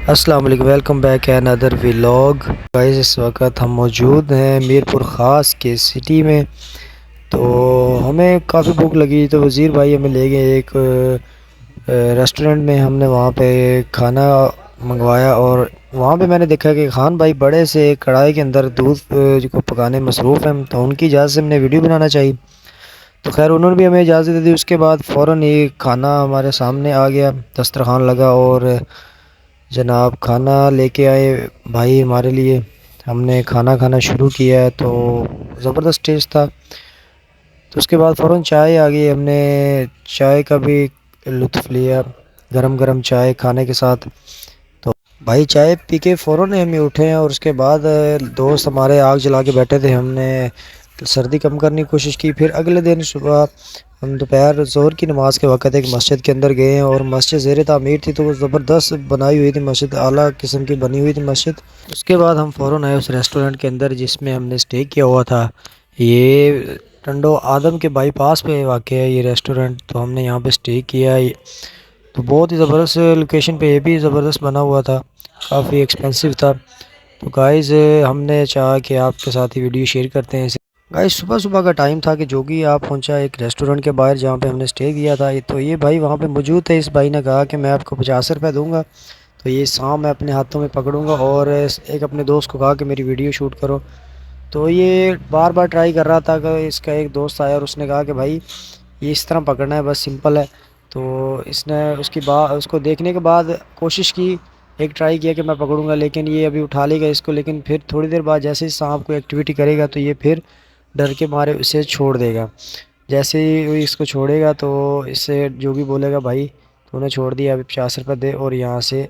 अस्सलाम वालेकुम, welcome back another vlog. Guys, इस वक्त हम मौजूद हैं मीरपुर ख़ास के सिटी में। तो हमें काफ़ी भूख लगी तो वज़ीर भाई हमें ले गए एक रेस्टोरेंट में। हमने वहाँ पे खाना मंगवाया और वहाँ पे मैंने देखा कि खान भाई बड़े से एक कढ़ाई के अंदर दूध को पकाने मसरूफ़ हैं। तो उनकी इजाज़त से हमने वीडियो बनाना चाहिए, तो खैर उन्होंने भी हमें इजाज़त दे दी। उसके बाद फ़ौरन ये खाना हमारे सामने आ गया, दस्तरखान लगा और जनाब खाना लेके आए भाई हमारे लिए। हमने खाना खाना शुरू किया है तो ज़बरदस्त टेस्ट था। तो उसके बाद फ़ौरन चाय आ गई, हमने चाय का भी लुत्फ़ लिया, गरम गरम चाय खाने के साथ। तो भाई चाय पी के फ़ौरन हम ही उठे हैं और उसके बाद दोस्त हमारे आग जला के बैठे थे। हमने सर्दी कम करने की कोशिश की। फिर अगले दिन सुबह हम दोपहर ज़ोहर की नमाज़ के वक़्त एक मस्जिद के अंदर गए हैं और मस्जिद ज़ेर तामीर थी, तो वो ज़बरदस्त बनाई हुई थी मस्जिद, आला किस्म की बनी हुई थी मस्जिद। उसके बाद हम फ़ौरन आए उस रेस्टोरेंट के अंदर जिसमें हमने स्टे किया हुआ था। ये टंडो आदम के बाईपास पे वाक़ है ये रेस्टोरेंट। तो हमने यहाँ पे स्टे किया। तो बहुत ही ज़बरदस्त लोकेशन पे, ये भी ज़बरदस्त बना हुआ था, काफ़ी एक्सपेंसिव था। तो गाइज़ हमने चाहा कि आपके साथ ही वीडियो शेयर करते हैं। गाइस सुबह सुबह का टाइम था कि जोगी आप पहुंचा एक रेस्टोरेंट के बाहर जहां पे हमने स्टे किया था। तो ये भाई वहां पे मौजूद थे। इस भाई ने कहा कि मैं आपको 50 रुपये दूंगा, तो ये सांप मैं अपने हाथों में पकड़ूंगा और एक अपने दोस्त को कहा कि मेरी वीडियो शूट करो। तो ये बार बार ट्राई कर रहा था कि इसका एक दोस्त आया और उसने कहा कि भाई ये इस तरह पकड़ना है, बस सिंपल है। तो इसने उसकी बात उसको देखने के बाद कोशिश की, एक ट्राई किया कि मैं पकड़ूंगा, लेकिन ये अभी उठा लेगा इसको। लेकिन फिर थोड़ी देर बाद जैसे ही सांप को एक्टिविटी करेगा तो ये फिर डर के मारे उसे छोड़ देगा। जैसे ही वो इसको छोड़ेगा तो इससे जो भी बोलेगा भाई तूने छोड़ दिया, अभी 50 रुपये दे और यहाँ से